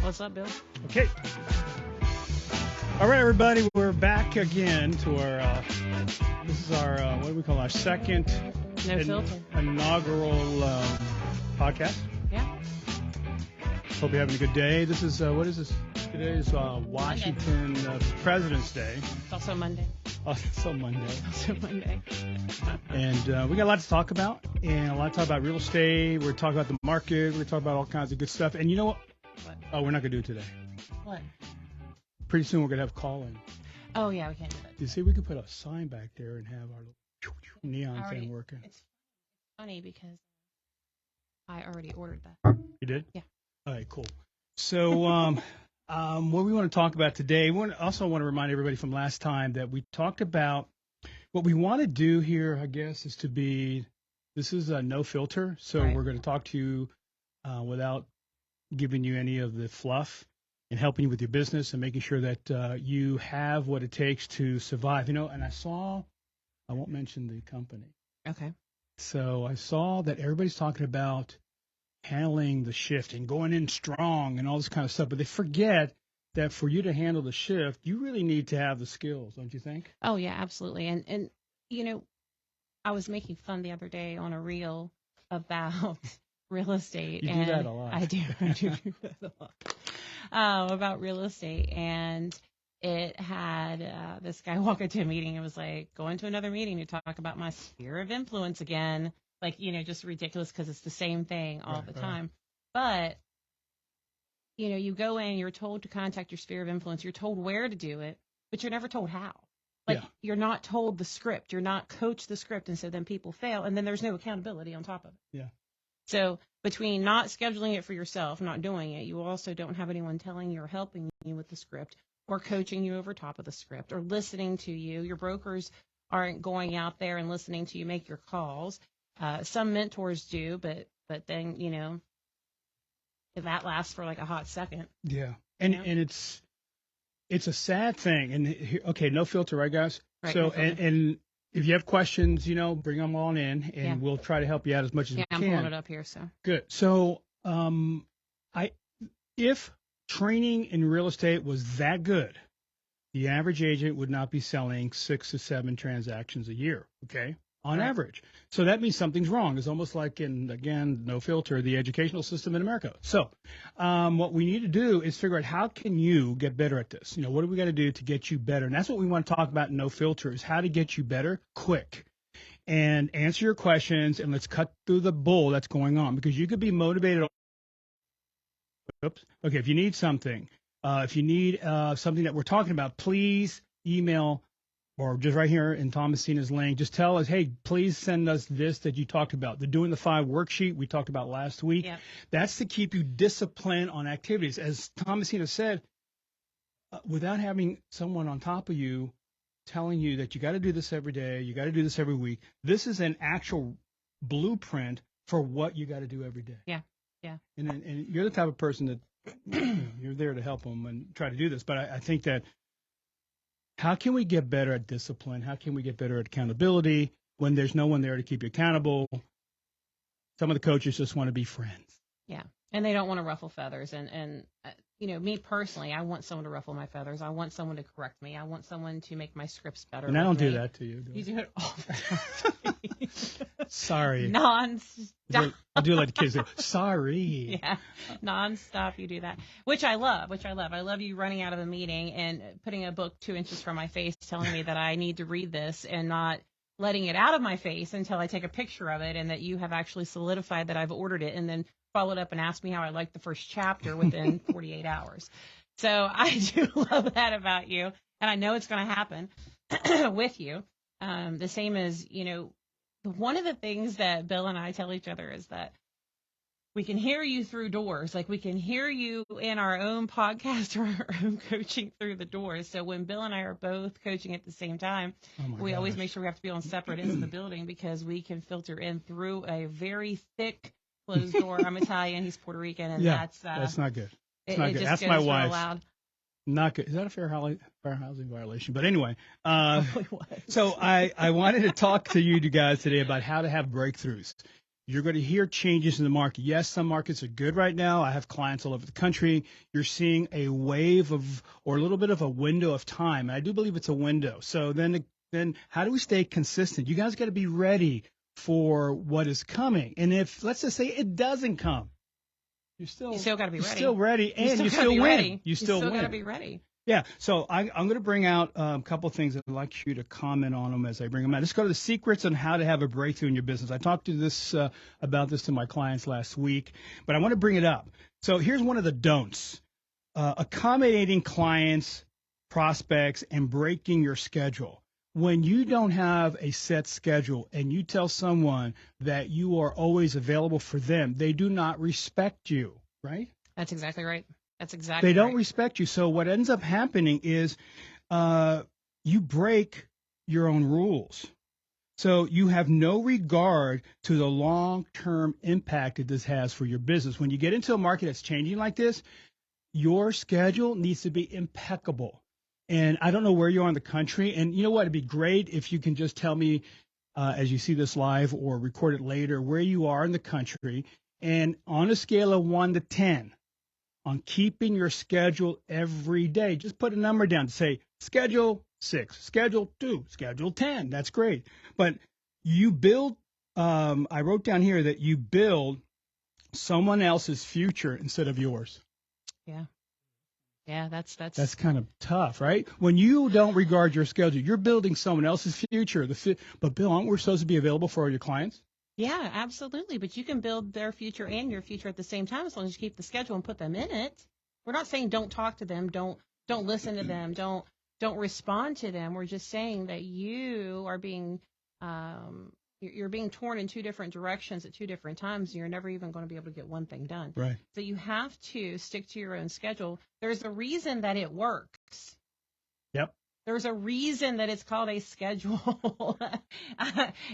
What's up, Bill? Okay. All right, everybody, we're back again to our, this is our, what do we call our second inaugural podcast. Yeah. Hope you're having a good day. This is, what is this? Today is Washington President's Day. It's also Monday. Also Monday. Also Monday. And we got a lot to talk about, and a lot to talk about real estate. We're talking about the market. We're talking about all kinds of good stuff. And you know what? What? Oh, we're not going to do it today. What? Pretty soon we're going to have call-in. Oh, yeah, we can't do that. You see, we could put a sign back there and have our little neon thing working. It's funny because I already ordered that. You did? Yeah. All right, cool. So what we want to talk about today, we also want to remind everybody from last time that we talked about what we want to do here, I guess, is to be, this is a no filter. So Right. We're going to talk to you without giving you any of the fluff and helping you with your business and making sure that you have what it takes to survive. You know, and I won't mention the company. Okay. So I saw that everybody's talking about handling the shift and going in strong and all this kind of stuff, but they forget that for you to handle the shift, you really need to have the skills, don't you think? Oh, yeah, absolutely. And you know, I was making fun the other day on a reel about real estate. You and do that a lot. I do that a lot. About real estate. And it had this guy walk into a meeting and was like, going to another meeting to talk about my sphere of influence again. Like, you know, just ridiculous because it's the same thing all the time. But, you know, you go in, you're told to contact your sphere of influence. You're told where to do it, but you're never told how. Like, You're not told the script. You're not coached the script. And so then people fail. And then there's no accountability on top of it. Yeah. So between not scheduling it for yourself, not doing it, you also don't have anyone telling you or helping you with the script or coaching you over top of the script or listening to you. Your brokers aren't going out there and listening to you make your calls. Some mentors do, but then, you know, that lasts for like a hot second. Yeah. And it's a sad thing. And okay, no filter, right, guys? Right, so no filter. and if you have questions, you know, bring them on in, and we'll try to help you out as much as we can. I'm pulling it up here. So good. So if training in real estate was that good, the average agent would not be selling 6 to 7 transactions a year. Okay. On average. So that means something's wrong. It's almost like again, no filter, the educational system in America. So what we need to do is figure out how can you get better at this? You know, what do we got to do to get you better? And that's what we want to talk about in No Filter is how to get you better quick and answer your questions, and let's cut through the bull that's going on, because you could be motivated. Oops. Okay. If you need something, something that we're talking about, please email or just right here in Tomasina's link, just tell us, hey, please send us this that you talked about. The Doing the 5 worksheet we talked about last week. Yeah. That's to keep you disciplined on activities. As Tomasina said, without having someone on top of you telling you that you got to do this every day, you got to do this every week, this is an actual blueprint for what you got to do every day. Yeah. Yeah. And you're the type of person that you're there to help them and try to do this. But I think that how can we get better at discipline? How can we get better at accountability when there's no one there to keep you accountable? Some of the coaches just want to be friends. Yeah. And they don't want to ruffle feathers. And you know, me personally, I want someone to ruffle my feathers. I want someone to correct me. I want someone to make my scripts better. And I don't do that to you. You do it all the time. Sorry. Non-stop. I'll do it like the kids do. Sorry. Yeah. Non-stop you do that. Which I love. I love you running out of a meeting and putting a book 2 inches from my face telling me that I need to read this and not letting it out of my face until I take a picture of it, and that you have actually solidified that I've ordered it, and then followed up and asked me how I liked the first chapter within 48 hours. So I do love that about you, and I know it's going to happen with you. The same as, you know, one of the things that Bill and I tell each other is that we can hear you through doors. Like, we can hear you in our own podcast or our own coaching through the doors. So when Bill and I are both coaching at the same time, we always make sure we have to be on separate ends of the building, because we can filter in through a very thick closed door. I'm Italian, he's Puerto Rican, and that's not good. It's it, not it good. just That's goes my real wife. loud. Not good. Is that a fair housing violation? But anyway, Probably was. so I wanted to talk to you guys today about how to have breakthroughs. You're going to hear changes in the market. Yes, some markets are good right now. I have clients all over the country. You're seeing a wave of, or a little bit of a window of time. And I do believe it's a window. So then how do we stay consistent? You guys got to be ready for what is coming. And if, let's just say it doesn't come, you still got to be ready. You're still ready, and you still win. Ready. You still got to win. be ready. Yeah, so I'm going to bring out a couple of things. I'd like you to comment on them as I bring them out. Let's go to the secrets on how to have a breakthrough in your business. I talked to this about this to my clients last week, but I want to bring it up. So here's one of the don'ts. Accommodating clients, prospects, and breaking your schedule. When you don't have a set schedule and you tell someone that you are always available for them, they do not respect you, right? That's exactly right. That's exactly They don't right. respect you. So what ends up happening is you break your own rules. So you have no regard to the long-term impact that this has for your business. When you get into a market that's changing like this, your schedule needs to be impeccable. And I don't know where you are in the country. And you know what? It'd be great if you can just tell me as you see this live or record it later where you are in the country. And on a scale of 1 to 10, on keeping your schedule every day, just put a number down to say schedule 6, schedule 2, schedule 10. That's great. But you build, I wrote down here that you build someone else's future instead of yours. Yeah. Yeah, that's kind of tough, right? When you don't regard your schedule, you're building someone else's future. But Bill, aren't we supposed to be available for all your clients? Yeah, absolutely. But you can build their future and your future at the same time as long as you keep the schedule and put them in it. We're not saying don't talk to them, don't listen to them, don't respond to them. We're just saying that you are being you're being torn in two different directions at two different times, and you're never even going to be able to get one thing done. Right. So you have to stick to your own schedule. There's a reason that it works. Yep. There's a reason that it's called a schedule.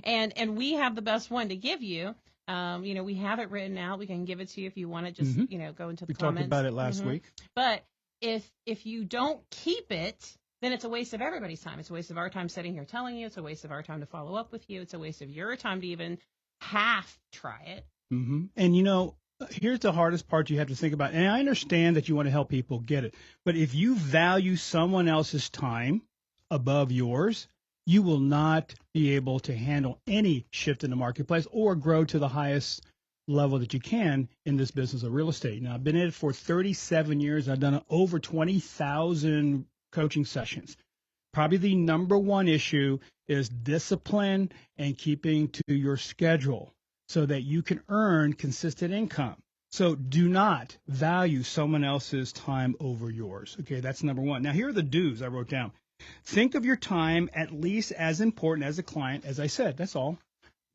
And we have the best one to give you. We have it written out. We can give it to you if you want it. Just, go into the comments. We talked about it last week. But if you don't keep it, then it's a waste of everybody's time. It's a waste of our time sitting here telling you. It's a waste of our time to follow up with you. It's a waste of your time to even half try it. Mm-hmm. And, here's the hardest part you have to think about. And I understand that you want to help people get it. But if you value someone else's time above yours, you will not be able to handle any shift in the marketplace or grow to the highest level that you can in this business of real estate. Now, I've been in it for 37 years. I've done over 20,000 coaching sessions. Probably the number one issue is discipline and keeping to your schedule so that you can earn consistent income. So do not value someone else's time over yours. Okay, that's number one. Now, here are the do's I wrote down. Think of your time at least as important as a client, as I said. That's all.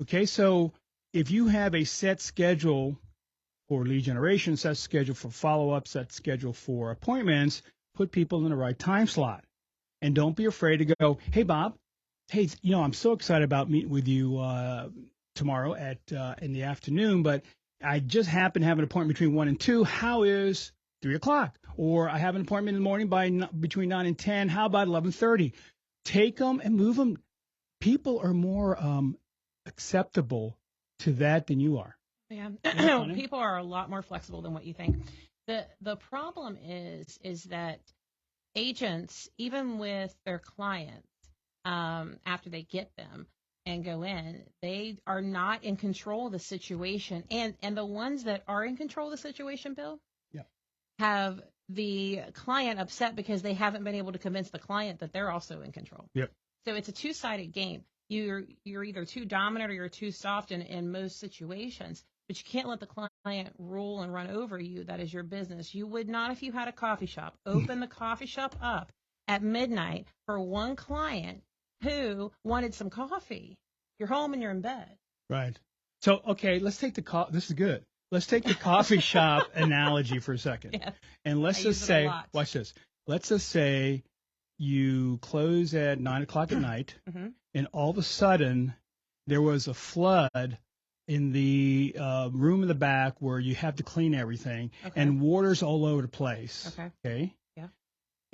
Okay, so if you have a set schedule for lead generation, set schedule for follow-up, set schedule for appointments, put people in the right time slot. And don't be afraid to go, hey, Bob, hey, I'm so excited about meeting with you tomorrow in the afternoon, but I just happen to have an appointment between 1 and 2. How is 3 o'clock? Or I have an appointment in the morning between 9 and 10. How about 11:30? Take them and move them. People are more acceptable to that than you are. Yeah, people are a lot more flexible than what you think. The problem is that agents, even with their clients, after they get them and go in, they are not in control of the situation. And the ones that are in control of the situation, Bill, have the client upset because they haven't been able to convince the client that they're also in control. Yep. So it's a two-sided game. You're either too dominant or you're too soft in most situations. But you can't let the client rule and run over you. That is your business. You would not, if you had a coffee shop, open the coffee shop up at midnight for one client who wanted some coffee. You're home and you're in bed. Right. So, okay, let's take this is good. Let's take the coffee shop analogy for a second. Yeah. And let's just say, watch this. Let's just say you close at 9 o'clock at night, and all of a sudden there was a flood in the room in the back where you have to clean everything, and water's all over the place. Okay. Yeah.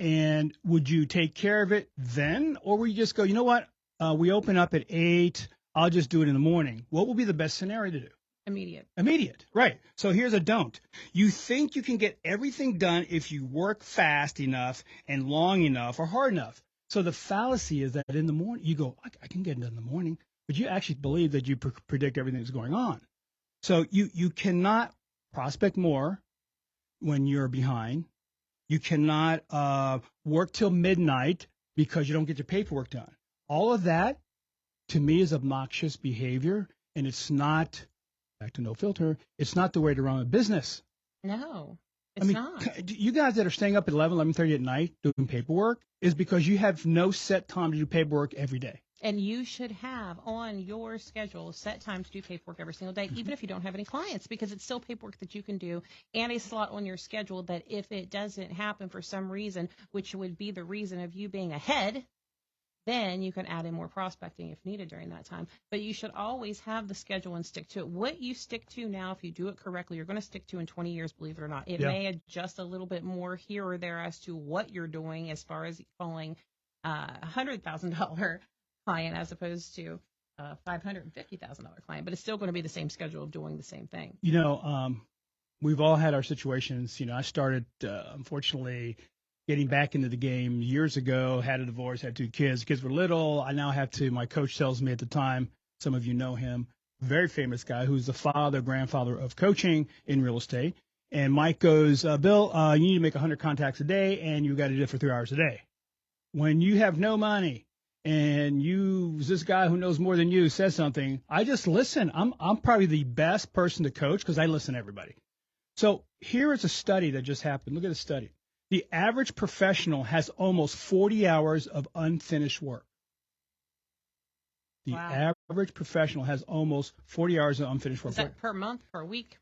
And would you take care of it then, or would you just go, you know what? We open up at 8. I'll just do it in the morning. What would be the best scenario to do? Immediate, right? So here's a don't. You think you can get everything done if you work fast enough and long enough or hard enough. So the fallacy is that in the morning you go, I can get it done in the morning, but you actually believe that you predict everything that's going on. So you cannot prospect more when you're behind. You cannot work till midnight because you don't get your paperwork done. All of that, to me, is obnoxious behavior, and it's not, back to no filter, it's not the way to run a business. No, it's not. You guys that are staying up at 11:30 at night doing paperwork is because you have no set time to do paperwork every day. And you should have on your schedule set time to do paperwork every single day, even if you don't have any clients, because it's still paperwork that you can do, and a slot on your schedule that if it doesn't happen for some reason, which would be the reason of you being ahead, then you can add in more prospecting if needed during that time. But you should always have the schedule and stick to it. What you stick to now, if you do it correctly, you're going to stick to in 20 years, believe it or not. It may adjust a little bit more here or there as to what you're doing as far as calling $100,000 client as opposed to a $550,000 client, but it's still going to be the same schedule of doing the same thing. We've all had our situations. I started, unfortunately, getting back into the game years ago, had a divorce, had 2 kids. Kids were little. I now have to, my coach tells me at the time, some of you know him, very famous guy who's the grandfather of coaching in real estate. And Mike goes, Bill, you need to make 100 contacts a day, and you got to do it for 3 hours a day. When you have no money, and this guy who knows more than you says something, I just listen. I'm probably the best person to coach because I listen to everybody. So here is a study that just happened. Look at the study. The average professional has almost 40 hours of unfinished work. The average professional has almost 40 hours of unfinished work. Is that per month, per week?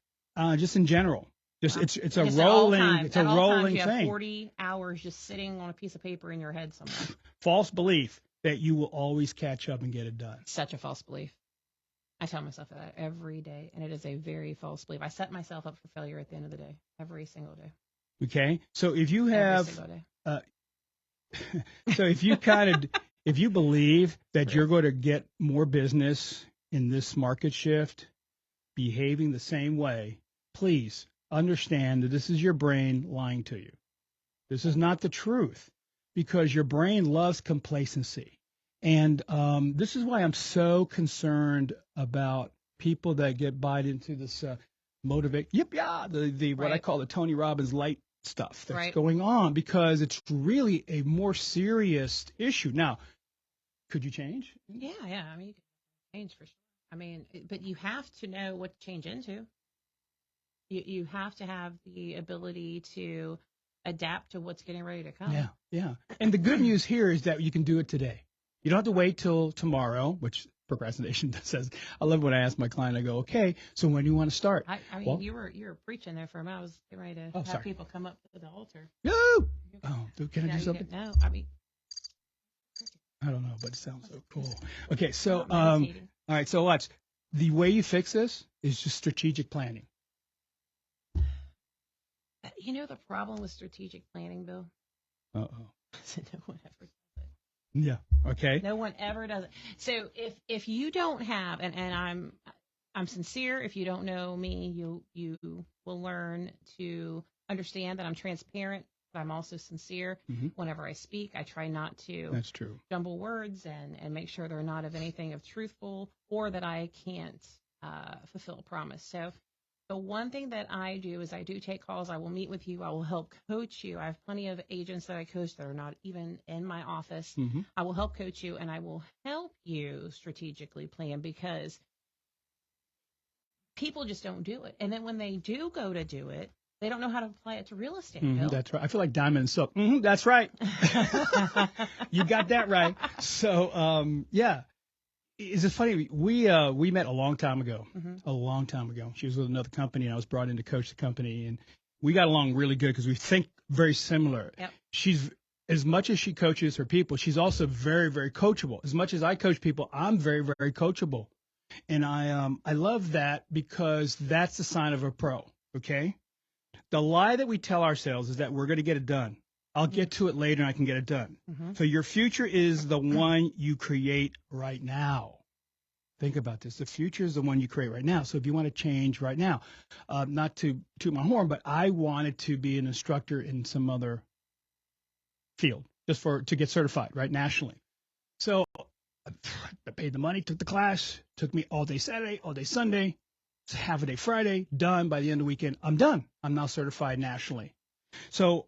Just in general. It's a rolling you thing. Have 40 hours just sitting on a piece of paper in your head somewhere. False belief that you will always catch up and get it done. Such a false belief. I tell myself that every day, and it is a very false belief. I set myself up for failure at the end of the day, every single day. Okay, so if you have, so if you believe that you're going to get more business in this market shift, behaving the same way, please understand that this is your brain lying to you. This is not the truth, because your brain loves complacency. And this is why I'm so concerned about people that get bought into this what I call the Tony Robbins light stuff that's going on, because it's really a more serious issue. Now, could you change? Yeah. I mean, you can change for sure. But you have to know what to change into. You have to have the ability to adapt to what's getting ready to come. Yeah. And the good news here is that you can do it today. You don't have to wait till tomorrow, which procrastination says. I love when I ask my client, I go, okay, so when do you want to start? You were preaching there for a minute. I was getting ready to have people come up to the altar. No! Can I do something? No, I don't know, but it sounds so cool. Okay, so, all right, so watch. The way you fix this is just strategic planning. You know the problem with strategic planning, Bill? Uh-oh. No one ever does it. Yeah, okay. No one ever does it. So if you don't have, and I'm sincere, if you don't know me, you will learn to understand that I'm transparent, but I'm also sincere. Mm-hmm. Whenever I speak, I try not to That's true. jumble words and make sure they're not of anything of truthful or that I can't fulfill a promise. So the one thing that I do is I do take calls. I will meet with you. I will help coach you. I have plenty of agents that I coach that are not even in my office. Mm-hmm. I will help coach you, and I will help you strategically plan, because people just don't do it. And then when they do go to do it, they don't know how to apply it to real estate. Mm-hmm, that's right. I feel like Diamond and Silk. Mm-hmm, that's right. You got that right. So, yeah. Is it funny? We met a long time ago. Mm-hmm. A long time ago. She was with another company, and I was brought in to coach the company, and we got along really good because we think very similar. Yep. She's, as much as she coaches her people, she's also very, very coachable. As much as I coach people, I'm very, very coachable, and I love that, because that's the sign of a pro. Okay. The lie that we tell ourselves is that we're going to get it done. I'll get to it later and I can get it done. Mm-hmm. So your future is the one you create right now. Think about this. The future is the one you create right now. So if you want to change right now, not to toot my horn, but I wanted to be an instructor in some other field just to get certified, right, nationally. So I paid the money, took the class, took me all day Saturday, all day Sunday, half a day Friday, done. By the end of the weekend, I'm done. I'm now certified nationally. So,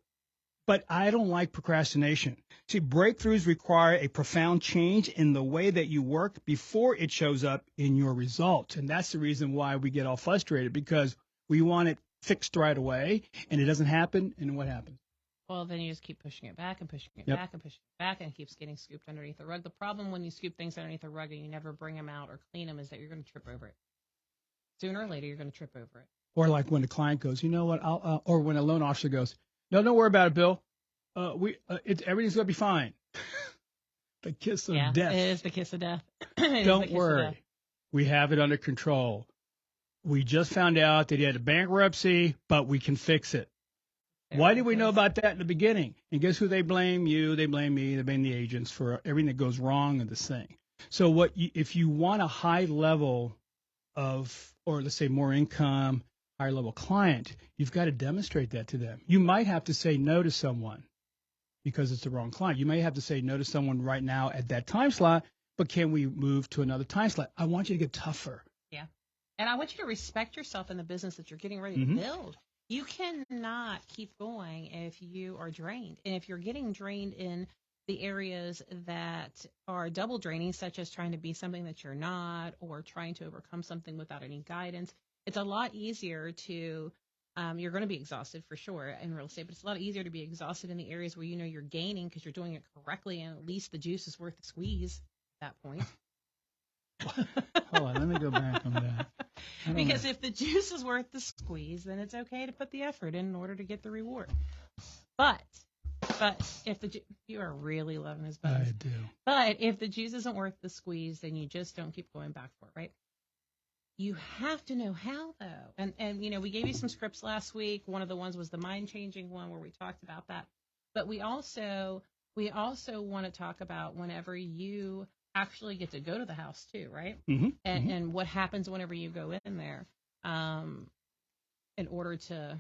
but I don't like procrastination. See, breakthroughs require a profound change in the way that you work before it shows up in your results. And that's the reason why we get all frustrated, because we want it fixed right away and it doesn't happen. And what happens? Well, then you just keep pushing it back and pushing it Yep. back and pushing it back, and it keeps getting scooped underneath the rug. The problem when you scoop things underneath the rug and you never bring them out or clean them is that you're going to trip over it. Sooner or later, you're going to trip over it. Or like when the client goes, you know what? Or when a loan officer goes, no, don't worry about it, Bill. Everything's going to be fine. The kiss of death. It is the kiss of death. Don't worry. We have it under control. We just found out that he had a bankruptcy, but we can fix it. Why did we know about that in the beginning? And guess who they blame? You. They blame me. They blame the agents for everything that goes wrong in this thing. So if you want a high level of, or let's say more income, higher level client, you've got to demonstrate that to them. You might have to say no to someone because it's the wrong client. You may have to say no to someone right now at that time slot, but can we move to another time slot? I want you to get tougher. Yeah. And I want you to respect yourself in the business that you're getting ready to build. You cannot keep going if you are drained. And if you're getting drained in the areas that are double draining, such as trying to be something that you're not, or trying to overcome something without any guidance, it's a lot easier to, you're going to be exhausted for sure in real estate, but it's a lot easier to be exhausted in the areas where you know you're gaining because you're doing it correctly, and at least the juice is worth the squeeze at that point. Hold on, let me go back on that. Because if the juice is worth the squeeze, then it's okay to put the effort in order to get the reward. But if you are really loving his buns. I do. But if the juice isn't worth the squeeze, then you just don't keep going back for it, right? You have to know how, though. And you know, we gave you some scripts last week. One of the ones was the mind-changing one where we talked about that. But we also want to talk about whenever you actually get to go to the house too, right? And what happens whenever you go in there in order to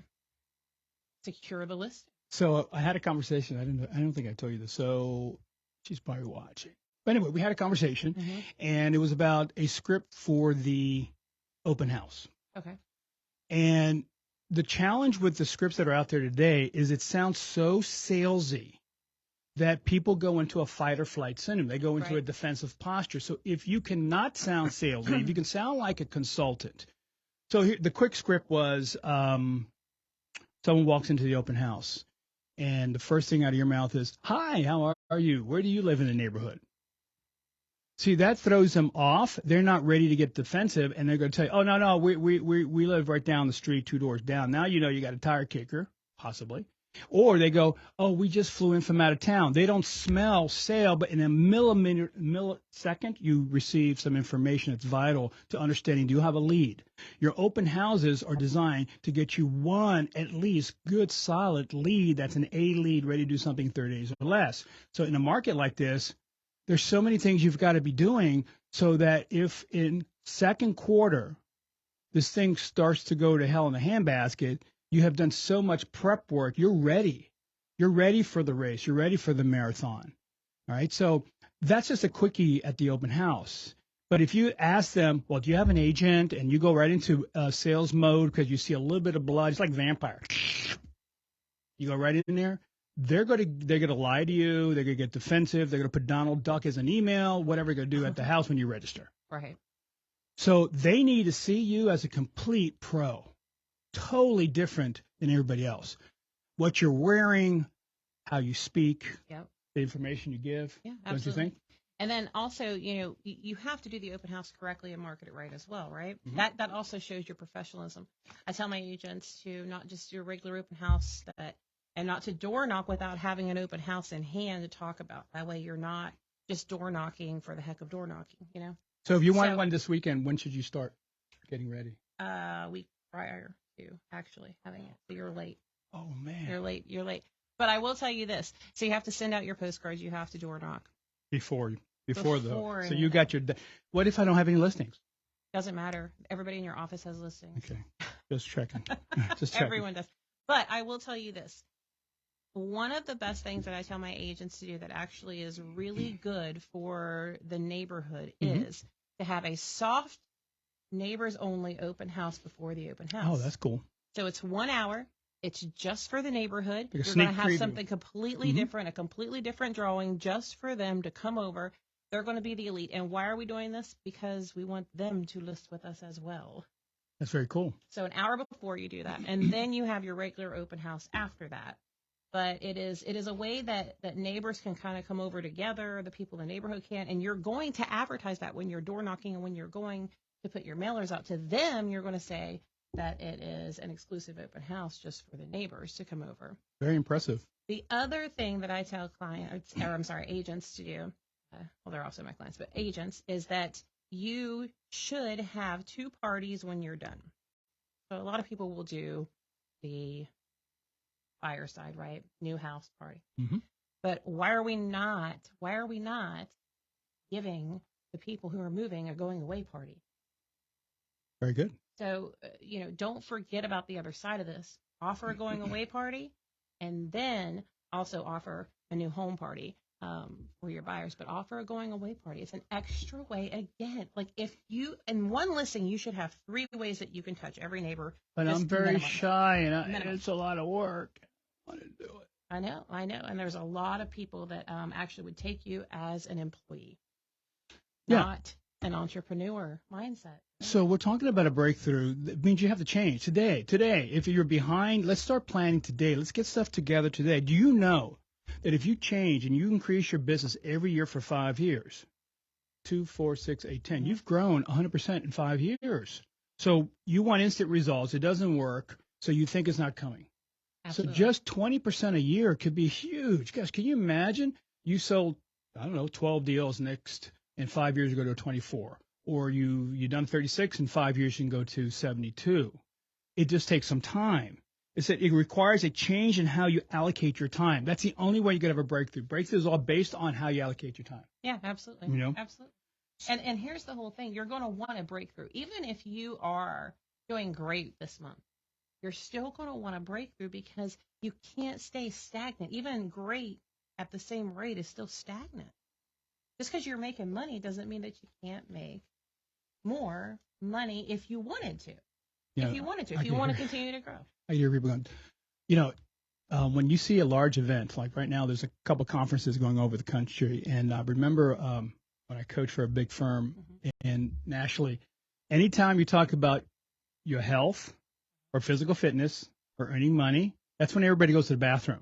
secure the listing. So I had a conversation. I don't think I told you this. So she's probably watching. But anyway, we had a conversation, and it was about a script for the open house. Okay. And the challenge with the scripts that are out there today is it sounds so salesy that people go into a fight or flight syndrome. They go into a defensive posture. So if you cannot sound salesy, if you can sound like a consultant. So here, the quick script was someone walks into the open house, and the first thing out of your mouth is, "Hi, how are you? Where do you live in the neighborhood?" See, that throws them off. They're not ready to get defensive, and they're going to tell you, "Oh, no, we live right down the street, 2 doors down." Now you know you got a tire kicker, possibly. Or they go, "Oh, we just flew in from out of town." They don't smell sale, but in a millisecond, you receive some information that's vital to understanding, do you have a lead? Your open houses are designed to get you one, at least, good, solid lead that's an A lead ready to do something 30 days or less. So in a market like this, there's so many things you've got to be doing so that if in second quarter this thing starts to go to hell in a handbasket, you have done so much prep work. You're ready. You're ready for the race. You're ready for the marathon. All right. So that's just a quickie at the open house. But if you ask them, well, do you have an agent? And you go right into sales mode because you see a little bit of blood. It's like vampire. You go right in there. They're going to lie to you. They're going to get defensive. They're going to put Donald Duck as an email, whatever they're going to do at the house when you register. Right. So they need to see you as a complete pro. Totally different than everybody else. What you're wearing, how you speak, the information you give. Yeah, absolutely. Don't you think? And then also, you know, you have to do the open house correctly and market it right as well, right? That also shows your professionalism. I tell my agents to not just do a regular open house and not to door knock without having an open house in hand to talk about. That way you're not just door knocking for the heck of door knocking, you know? So if you want one this weekend, when should you start getting ready? Week prior to actually having it. So you're late. Oh, man. You're late. But I will tell you this. So you have to send out your postcards. You have to door knock. Before Before Before so any you of got your. What if I don't have any listings? Doesn't matter. Everybody in your office has listings. Okay, just checking. Just checking. Everyone does. But I will tell you this. One of the best things that I tell my agents to do that actually is really good for the neighborhood is to have a soft neighbors only open house before the open house. Oh, that's cool. So it's 1 hour. It's just for the neighborhood. Like a You're going to sneak have preview. something completely different, a completely different drawing just for them to come over. They're going to be the elite. And why are we doing this? Because we want them to list with us as well. That's very cool. So an hour before you do that, and then you have your regular open house after that. But it is a way that neighbors can kind of come over together, the people in the neighborhood can, and you're going to advertise that when you're door knocking and when you're going to put your mailers out to them, you're going to say that it is an exclusive open house just for the neighbors to come over. Very impressive. The other thing that I tell agents to do, well, they're also my clients, but agents, is that you should have 2 parties when you're done. So a lot of people will do the fireside, right? New house party. But why are we not giving the people who are moving a going away party? Very good. So, don't forget about the other side of this. Offer a going away party, and then also offer a new home party for your buyers, but offer a going away party. It's an extra way. Again, like if you, in one listing, you should have 3 ways that you can touch every neighbor. But I'm very minimum. shy, and it's a lot of work. I want to do it. I know. And there's a lot of people that actually would take you as an employee, not an entrepreneur mindset. So we're talking about a breakthrough. That means you have to change today. If you're behind, let's start planning today. Let's get stuff together today. Do you know that if you change and you increase your business every year for 5 years, 2, 4, 6, 8, 10, you've grown 100% in 5 years. So you want instant results. It doesn't work. So you think it's not coming. Absolutely. So just 20% a year could be huge. Gosh, can you imagine? You sold, 12 deals in 5 years you go to 24. Or you done 36 in 5 years, you can go to 72. It just takes some time. It requires a change in how you allocate your time. That's the only way you could have a breakthrough. Breakthrough is all based on how you allocate your time. Yeah, absolutely. Absolutely. And here's the whole thing. You're going to want a breakthrough. Even if you are doing great this month, you're still going to want a breakthrough because you can't stay stagnant. Even great at the same rate is still stagnant. Just because you're making money doesn't mean that you can't make more money if you wanted to. If you want to continue to grow. I hear people going, when you see a large event, like right now, there's a couple conferences going over the country. And I remember when I coached for a big firm and nationally, anytime you talk about your health or physical fitness or earning money, that's when everybody goes to the bathroom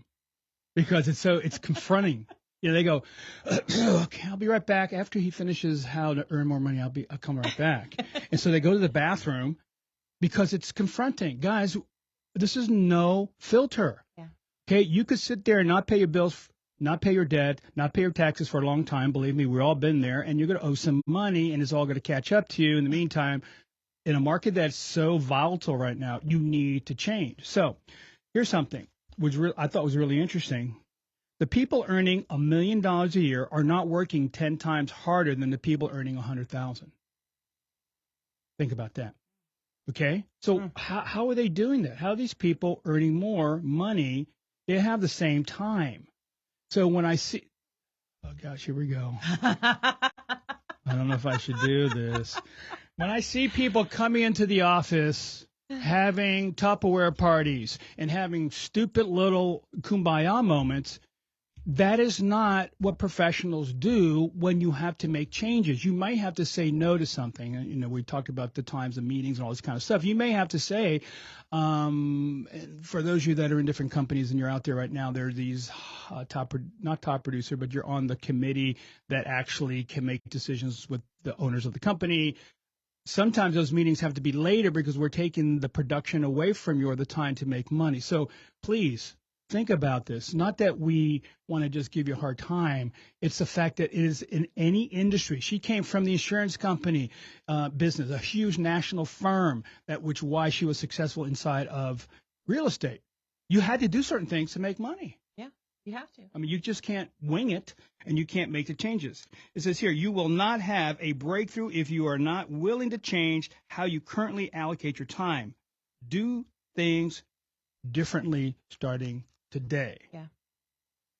because it's confronting. They go, okay, I'll be right back. After he finishes how to earn more money, I'll come right back. And so they go to the bathroom because it's confronting. Guys, this is no filter. Yeah. Okay, you could sit there and not pay your bills, not pay your debt, not pay your taxes for a long time. Believe me, we've all been there. And you're going to owe some money, and it's all going to catch up to you. In the meantime, in a market that's so volatile right now, you need to change. So here's something which I thought was really interesting. The people earning $1 million a year are not working 10 times harder than the people earning 100,000. Think about that. Okay? So how are they doing that? How are these people earning more money? They have the same time. So when I see, oh gosh, here we go. I don't know if I should do this. When I see people coming into the office having Tupperware parties and having stupid little kumbaya moments, that is not what professionals do when you have to make changes. You might have to say no to something. We talked about the times of meetings and all this kind of stuff. You may have to say, for those of you that are in different companies and you're out there right now, there are these not top producer, but you're on the committee that actually can make decisions with the owners of the company. Sometimes those meetings have to be later because we're taking the production away from you or the time to make money. So please, think about this. Not that we want to just give you a hard time. It's the fact that it is in any industry. She came from the insurance company business, a huge national firm, why she was successful inside of real estate. You had to do certain things to make money. Yeah. You have to. I mean, you just can't wing it, and you can't make the changes. It says here, you will not have a breakthrough if you are not willing to change how you currently allocate your time. Do things differently starting today. Yeah.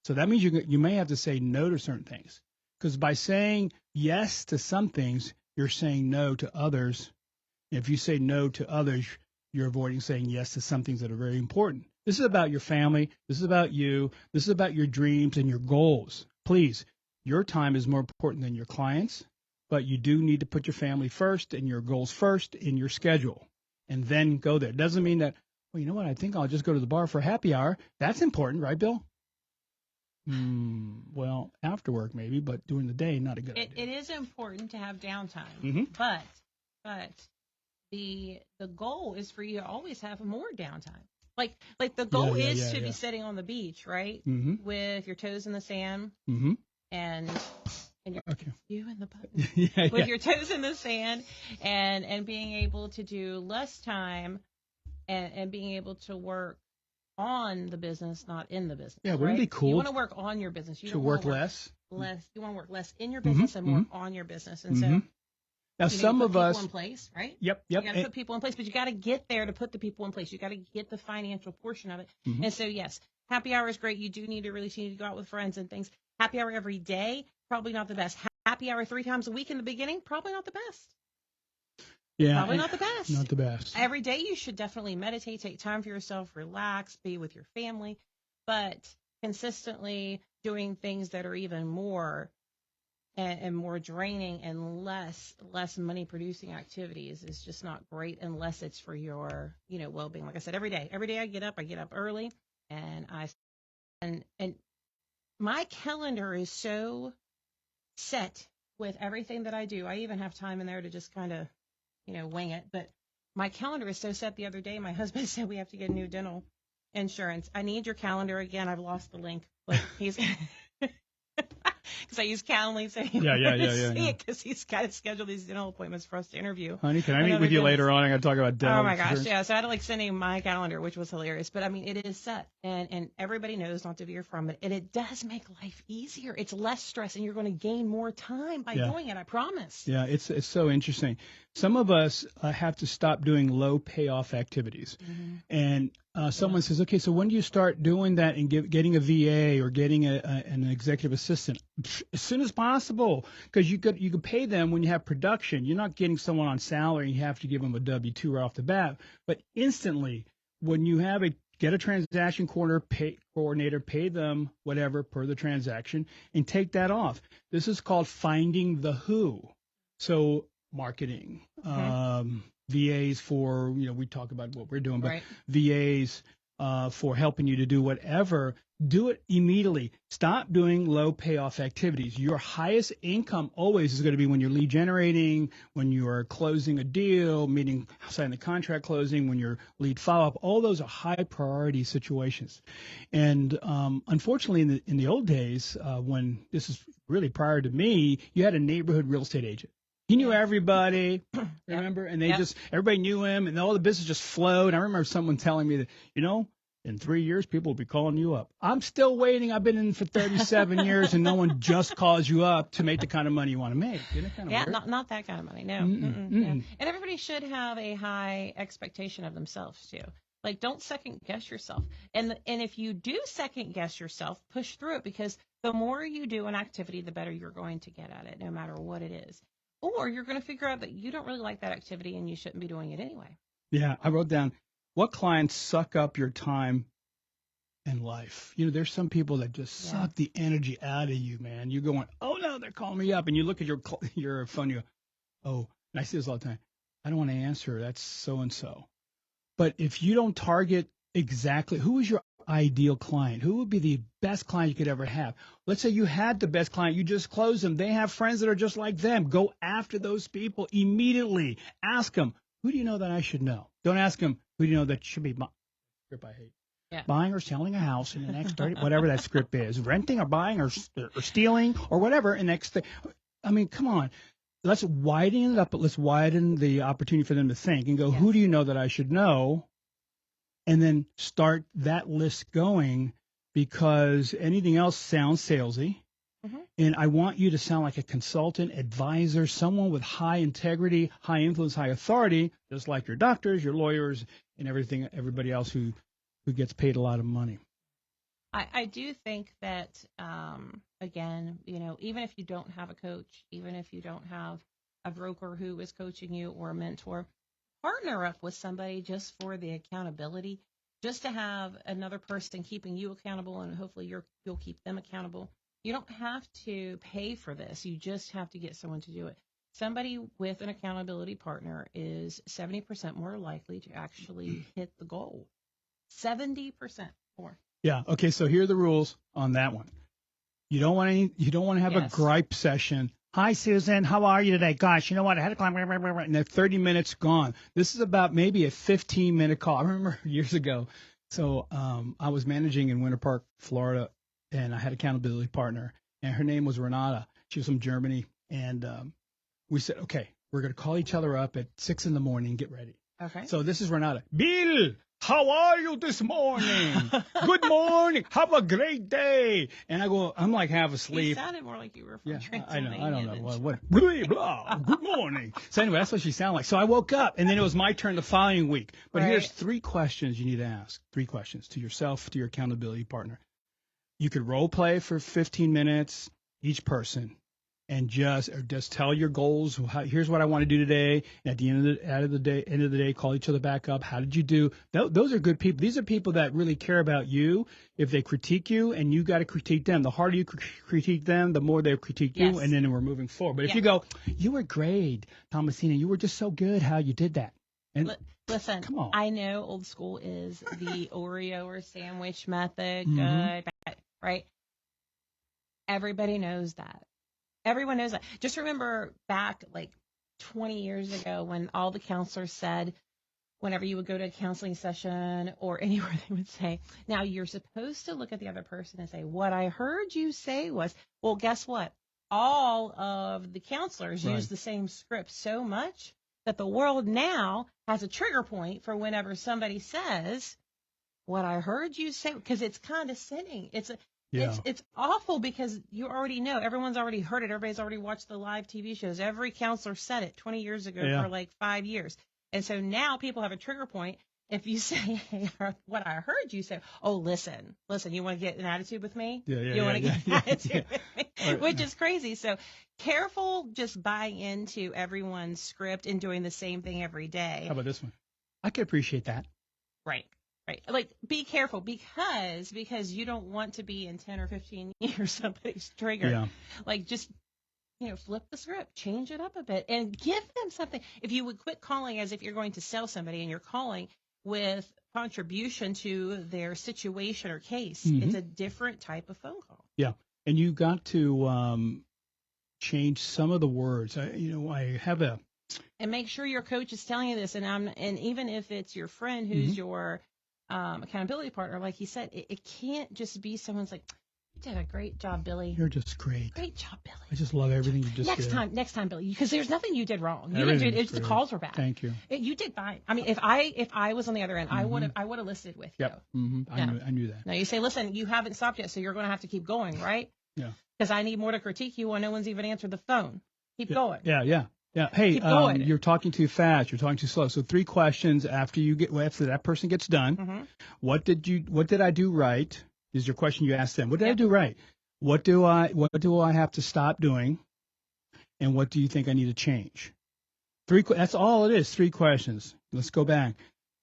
So that means you may have to say no to certain things. Because by saying yes to some things, you're saying no to others. If you say no to others, you're avoiding saying yes to some things that are very important. This is about your family. This is about you. This is about your dreams and your goals. Please, your time is more important than your clients, but you do need to put your family first and your goals first in your schedule, and then go there. It doesn't mean that, well, you know what, I think I'll just go to the bar for happy hour. That's important, right, Bill? Well, after work maybe, but during the day, not a good idea. It is important to have downtime, Mm-hmm. but the goal is for you to always have more downtime. Like the goal is to be sitting on the beach, right? Mm-hmm. With your toes in the sand Mm-hmm. and your you and the button. With your toes in the sand and being able to do less time and being able to work on the business, not in the business. Yeah, wouldn't it be cool? You want to work on your business. You to don't work work less. You want to work less in your business and more on your business. And so now some of us people in place, right? Yep. You got to put people in place, but you got to get there to put the people in place. You got to get the financial portion of it. And so yes, happy hour is great. You do need to really need to go out with friends and things. Happy hour every day, probably not the best. Happy hour 3 times a week in the beginning, probably not the best. Yeah, probably not the best. Not the best. Every day you should definitely meditate, take time for yourself, relax, be with your family, but consistently doing things that are even more and more draining and less money producing activities is just not great unless it's for your well-being. Like I said, every day I get up early and and my calendar is so set with everything that I do. I even have time in there to just kind of wing it, but my calendar is so set. The other day my husband said we have to get a new dental insurance. I need your calendar again. I've lost the link, but he's because I use Calendly, so he see it because he's got to schedule these dental appointments for us to interview. Honey, can I meet with you later on? I got to talk about dental. Oh my gosh, insurance. yeah. So I had to send him my calendar, which was hilarious. But I mean, it is set, and everybody knows not to veer from it, and it does make life easier. It's less stress, and you're going to gain more time by doing it. I promise. Yeah, it's so interesting. Some of us have to stop doing low payoff activities, and someone says, okay, so when do you start doing that and getting a VA or getting an executive assistant? As soon as possible, because you could pay them when you have production. You're not getting someone on salary. You have to give them a W-2 right off the bat. But instantly, when you get a transaction coordinator, pay them whatever per the transaction, and take that off. This is called finding the who. So marketing, VAs for, we talk about what we're doing, but VAs for helping you to do whatever, do it immediately. Stop doing low payoff activities. Your highest income always is going to be when you're lead generating, when you are closing a deal, meaning signing the contract closing, when you're lead follow-up. All those are high priority situations. And unfortunately, in the old days, when this is really prior to me, you had a neighborhood real estate agent. He knew everybody, remember? And everybody knew him, and all the business just flowed. I remember someone telling me that, in 3 years, people will be calling you up. I'm still waiting. I've been in for 37 years, and no one just calls you up to make the kind of money you want to make. Isn't it kind of weird? Not that kind of money, no. Yeah. And everybody should have a high expectation of themselves, too. Like, don't second guess yourself. And if you do second guess yourself, push through it, because the more you do an activity, the better you're going to get at it, no matter what it is. Or you're going to figure out that you don't really like that activity and you shouldn't be doing it anyway. Yeah, I wrote down, what clients suck up your time and life? There's some people that just suck the energy out of you, man. You're going, oh, no, they're calling me up. And you look at your phone, you go, oh, and I see this all the time. I don't want to answer. That's so-and-so. But if you don't target exactly, who is your ideal client? Who would be the best client you could ever have? Let's say you had the best client. You just closed them. They have friends that are just like them. Go after those people immediately. Ask them, who do you know that I should know? Don't ask them, who do you know that should be my script I hate. Yeah. Buying or selling a house in the next 30, whatever that script is. Renting or buying or stealing or whatever. And next thing. I mean, come on. Let's widen it up, but let's widen the opportunity for them to think and go, who do you know that I should know? And then start that list going, because anything else sounds salesy. Mhm. And I want you to sound like a consultant, advisor, someone with high integrity, high influence, high authority, just like your doctors, your lawyers, and everybody else who gets paid a lot of money. I do think that, again, even if you don't have a coach, even if you don't have a broker who is coaching you or a mentor, partner up with somebody just for the accountability, just to have another person keeping you accountable, and hopefully you'll keep them accountable. You don't have to pay for this. You just have to get someone to do it. Somebody with an accountability partner is 70% more likely to actually hit the goal. 70% more. Yeah. Okay. So here are the rules on that one. You don't want to have a Yes. gripe session. Hi, Susan. How are you today? Gosh, you know what? I had to climb, and then 30 minutes gone. This is about maybe a 15-minute call. I remember years ago. So I was managing in Winter Park, Florida, and I had an accountability partner, and her name was Renata. She was from Germany, and we said, okay, we're going to call each other up at 6 in the morning. Get ready. Okay. So this is Renata. Bill, how are you this morning? Good morning. Have a great day. And I'm like half You asleep. sounded more like you were from Yeah, Transylvania. I don't know. than- What? Blah, blah. Good morning. So anyway, that's what she sounded like. So I woke up, and then it was my turn the following week. But Right. here's 3 questions you need to ask. 3 questions to yourself, to your accountability partner. You could role play for 15 minutes each person, and just tell your goals. Here's what I want to do today. And at the end of the day, call each other back up. How did you do? Those are good people. These are people that really care about you. If they critique you, and you got to critique them, the harder you critique them, the more they critique you, Yes. and then we're moving forward. But if Yeah. you go, you were great, Tomasina, you were just so good how you did that. And Listen, come on. I know old school is the Oreo or sandwich method, Mhm. good, bad, right? Everybody knows that. Everyone knows that. Just remember back like 20 years ago when all the counselors said, whenever you would go to a counseling session or anywhere, they would say, now you're supposed to look at the other person and say, what I heard you say was, well, guess what? All of the counselors Right. use the same script so much that the world now has a trigger point for whenever somebody says, what I heard you say, because it's condescending. Yeah. It's awful because you already know. Everyone's already heard it. Everybody's already watched the live TV shows. Every counselor said it 20 years ago Yeah. for like 5 years. And so now people have a trigger point. If you say, hey, what I heard you say, oh, listen, you want to get an attitude with me? Yeah, You want to get an attitude yeah. with me? All right. Which is crazy. So careful just buying into everyone's script and doing the same thing every day. How about this one? I could appreciate that. Right. Like, be careful because you don't want to be in 10 or 15 years somebody's trigger. Yeah. Like, just, flip the script, change it up a bit, and give them something. If you would quit calling as if you're going to sell somebody and you're calling with contribution to their situation or case, Mhm. it's a different type of phone call. Yeah. And you got to change some of the words. I have a. And make sure your coach is telling you this. And even if it's your friend who's Mhm. your accountability partner, like he said, it can't just be someone's like, you did a great job, Billy. You're just great. Great job, Billy. I just love everything you just did. Next time, Billy, because there's nothing you did wrong. You didn't do Everything's it. It's the great. calls were bad. Thank you. You did fine. I mean, if I was on the other end, I would have listened with Yep. you. Mm-hmm. Yeah. I knew that. Now you say, listen, you haven't stopped yet, so you're going to have to keep going, right? Yeah. Because I need more to critique you when no one's even answered the phone. Keep going. Yeah. Hey, Keep going. you're talking too fast. You're talking too slow. So 3 questions after that person gets done. Mm-hmm. What did I do right? Is your question you ask them. What did I Yep. do right? What do I have to stop doing? And what do you think I need to change? 3. That's all it is. 3 questions. Let's go back.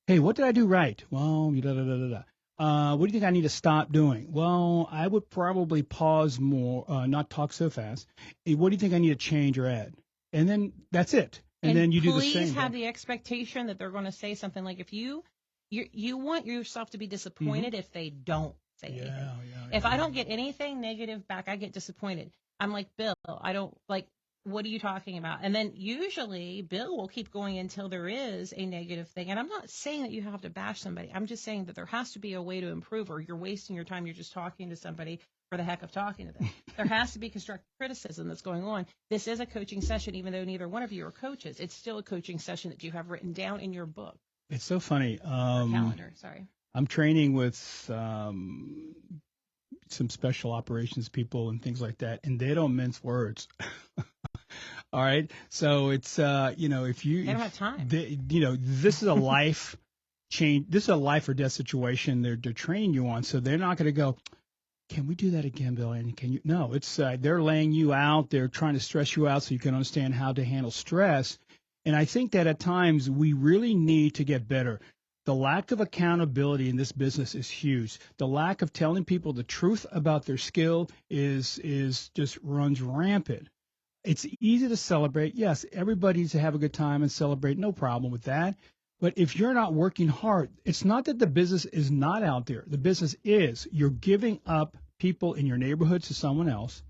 Hey, what did I do right? Well, what do you think I need to stop doing? Well, I would probably pause more, not talk so fast. Hey, what do you think I need to change or add? And then that's it. And then you do the same. Please have the expectation that they're going to say something like, if you want yourself to be disappointed if they don't say anything. If I don't get anything negative back, I get disappointed. I'm like, Bill, I don't like, what are you talking about? And then usually Bill will keep going until there is a negative thing. And I'm not saying that you have to bash somebody. I'm just saying that there has to be a way to improve, or you're wasting your time. You're just talking to somebody for the heck of talking to them. There has to be constructive criticism that's going on. This is a coaching session, even though neither one of you are coaches. It's still a coaching session that you have written down in your book. It's so funny. Or calendar, sorry. I'm training with some special operations people and things like that, and they don't mince words. All right. So it's, if you, They don't have time. this is a life change. This is a life or death situation they're training you on. So they're not going to go, can we do that again, Bill? And can you? No, it's, they're laying you out. They're trying to stress you out so you can understand how to handle stress. And I think that at times we really need to get better. The lack of accountability in this business is huge. The lack of telling people the truth about their skill is just runs rampant. It's easy to celebrate. Yes, everybody needs to have a good time and celebrate. No problem with that. But if you're not working hard, it's not that the business is not out there. The business is. You're giving up people in your neighborhood to someone else.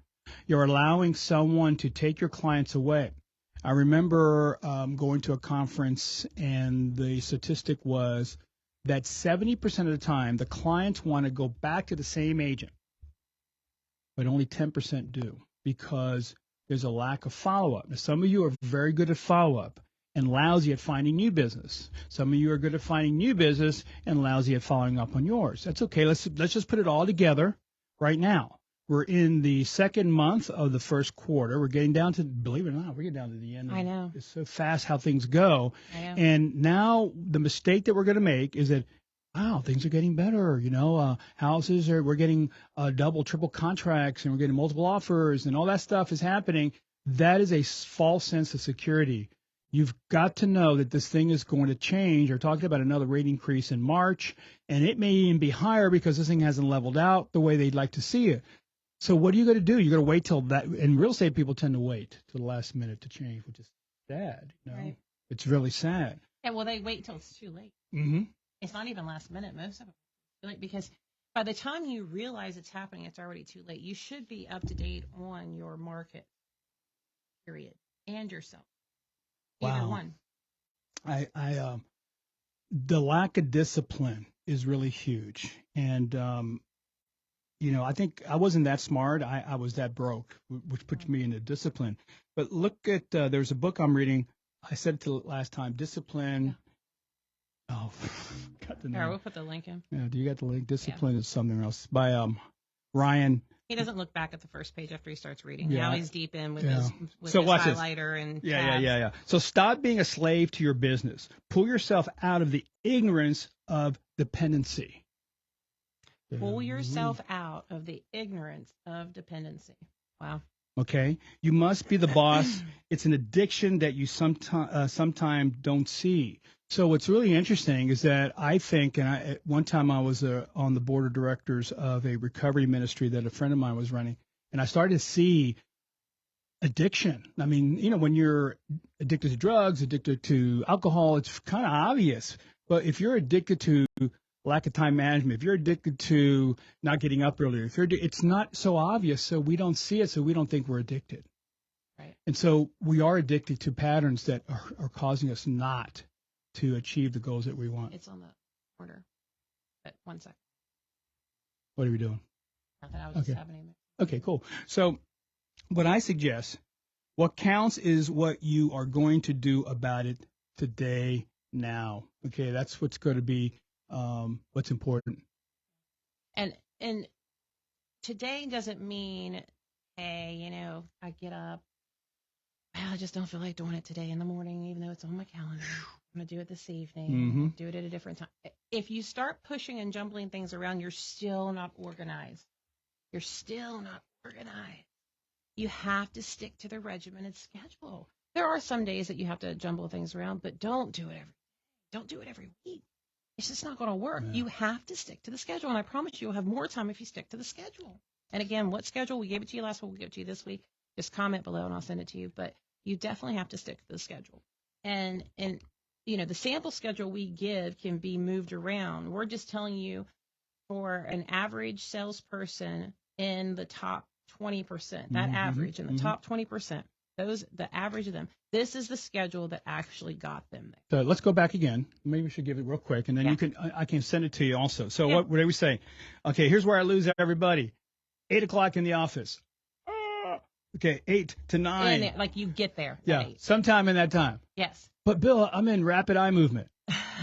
You're allowing someone to take your clients away. I remember going to a conference, and the statistic was that 70% of the time the clients want to go back to the same agent, but only 10% do, because there's a lack of follow-up. Now, some of you are very good at follow-up and lousy at finding new business. Some of you are good at finding new business and lousy at following up on yours. That's okay. Let's just put it all together right now. We're in the second month of the first quarter. We're getting down to, believe it or not, we're getting down to the end. I know. It's so fast how things go. I know. And now the mistake that we're going to make is that, wow, things are getting better. We're getting double, triple contracts, and we're getting multiple offers, and all that stuff is happening. That is a false sense of security. You've got to know that this thing is going to change. They're talking about another rate increase in March, and it may even be higher because this thing hasn't leveled out the way they'd like to see it. So what are you going to do? You're going to wait till that. And real estate people tend to wait till the last minute to change, which is sad. Right. It's really sad. Yeah, well, they wait till it's too late. Mm-hmm. It's not even last minute. Most of it is too late, because by the time you realize it's happening, it's already too late. You should be up to date on your market, period, and yourself. Either Wow. one. The lack of discipline is really huge. And, I think I wasn't that smart. I was that broke, which puts me into discipline. But look at, there's a book I'm reading. I said it last time, Discipline. Yeah. Oh, got the name. Here, we'll put the link in. Yeah, do you got the link? Discipline is something else. By Ryan. He doesn't look back at the first page after he starts reading. Yeah. Now he's deep in with his watch highlighter and Yeah. So stop being a slave to your business. Pull yourself out of the ignorance of dependency. Pull yourself out of the ignorance of dependency. Wow. Okay. You must be the boss. It's an addiction that you sometimes don't see. So what's really interesting is that I think, and at one time I was on the board of directors of a recovery ministry that a friend of mine was running, and I started to see addiction. I mean, when you're addicted to drugs, addicted to alcohol, it's kind of obvious. But if you're addicted to lack of time management, if you're addicted to not getting up earlier, it's not so obvious, so we don't see it, so we don't think we're addicted. Right. And so we are addicted to patterns that are causing us not to achieve the goals that we want. It's on the corner. But 1 second. What are we doing? Nothing. I was just having him. Okay, cool. So what I suggest, what counts is what you are going to do about it today, now. Okay, that's what's going to be what's important. And today doesn't mean, hey, I get up, I just don't feel like doing it today in the morning, even though it's on my calendar. I'm going to do it this evening. Mm-hmm. Do it at a different time. If you start pushing and jumbling things around, you're still not organized. You're still not organized. You have to stick to the regimented schedule. There are some days that you have to jumble things around, but don't do it every week. It's just not going to work. Yeah. You have to stick to the schedule, and I promise you'll have more time if you stick to the schedule. And again, what schedule? We gave it to you last week. We'll give it to you this week. Just comment below, and I'll send it to you. But you definitely have to stick to the schedule. And the sample schedule we give can be moved around. We're just telling you, for an average salesperson in the top 20%, that average in the top 20%, the average of them, this is the schedule that actually got them there. So let's go back again. Maybe we should give it real quick, and then I can send it to you also. So what are we saying? Okay, here's where I lose everybody. 8 o'clock in the office. Okay, 8 to 9. Like you get there. Yeah, sometime in that time. Yes. But Bill, I'm in rapid eye movement.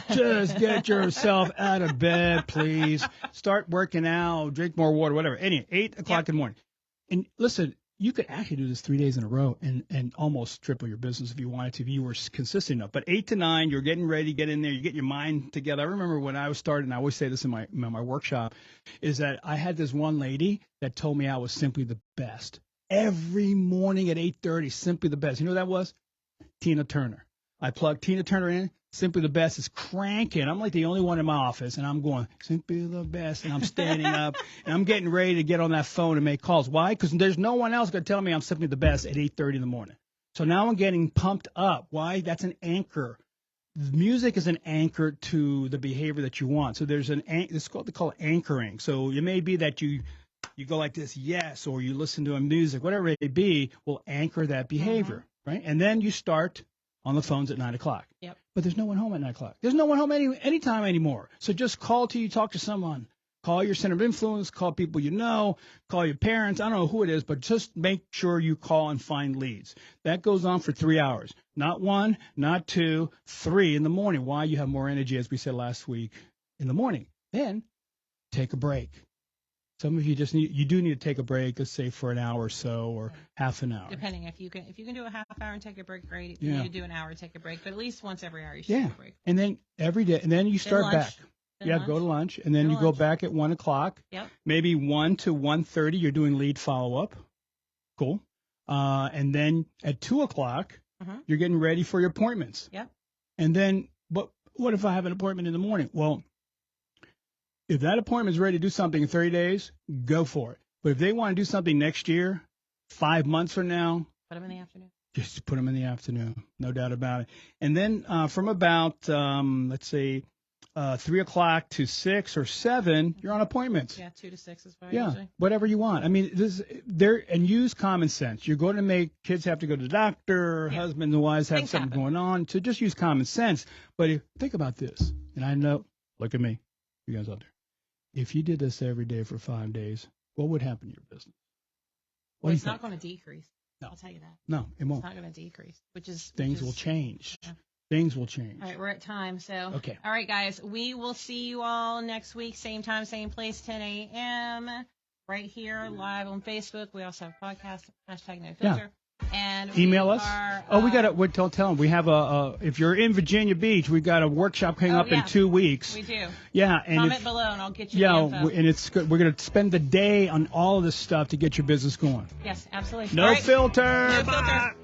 Just get yourself out of bed, please. Start working out, drink more water, whatever. Anyway, 8 o'clock in the morning. And listen, you could actually do this 3 days in a row and almost triple your business if you wanted to, if you were consistent enough. But 8 to 9, you're getting ready to get in there. You get your mind together. I remember when I was starting, and I always say this in my workshop, is that I had this one lady that told me I was simply the best. Every morning at 8:30, simply the best. You know who that was? Tina Turner. I plugged Tina Turner in. Simply the Best is cranking. I'm like the only one in my office, and I'm going, Simply the Best, and I'm standing up, and I'm getting ready to get on that phone and make calls. Why? Because there's no one else going to tell me I'm Simply the Best at 8:30 in the morning. So now I'm getting pumped up. Why? That's an anchor. Music is an anchor to the behavior that you want. So there's it's called, they call it anchoring. So it may be that you go like this, yes, or you listen to a music, whatever it may be, will anchor that behavior, right? And then you start on the phones at 9 o'clock. Yep. But there's no one home at 9 o'clock. There's no one home anytime anymore. So just call till you talk to someone. Call your center of influence. Call people you know. Call your parents. I don't know who it is, but just make sure you call and find leads. That goes on for 3 hours. Not 1, not 2, 3 in the morning. Why? You have more energy, as we said last week, in the morning. Then take a break. Some of you you do need to take a break, let's say for an hour or so, or half an hour. Depending, if you can do a half hour and take a break, great. If you need to do an hour, take a break. But at least once every hour you should take a break. And then every day, and then you start back. Go to lunch, and then you go back at 1 o'clock. Yep. Maybe 1 to 1:30, you're doing lead follow-up. Cool. And then at 2 o'clock, you're getting ready for your appointments. Yep. And then, but what if I have an appointment in the morning? Well, if that appointment is ready to do something in 30 days, go for it. But if they want to do something next year, 5 months from now, put them in the afternoon. Just put them in the afternoon, no doubt about it. And then from about, let's say, 3 o'clock to 6 or 7, you're on appointments. Yeah, 2 to 6 is fine. Usually. Whatever you want. I mean, and use common sense. You're going to make kids have to go to the doctor, husbands and wives have something going on. So just use common sense. But think about this, and I know, look at me, you guys out there. If you did this every day for 5 days, what would happen to your business? Well, it's not going to decrease. No. I'll tell you that. No, it won't. It's not going to decrease, Things will change. Yeah. Things will change. All right, we're at time. So, okay. All right, guys, we will see you all next week, same time, same place, 10 a.m. right here, live on Facebook. We also have podcasts, #NoFilter. Yeah. And email us. We got to tell them we have if you're in Virginia Beach, we got a workshop coming up in 2 weeks. We do. Yeah, and comment below and I'll get you the info. And it's good. We're going to spend the day on all of this stuff to get your business going. Yes, absolutely. No filter. No filter.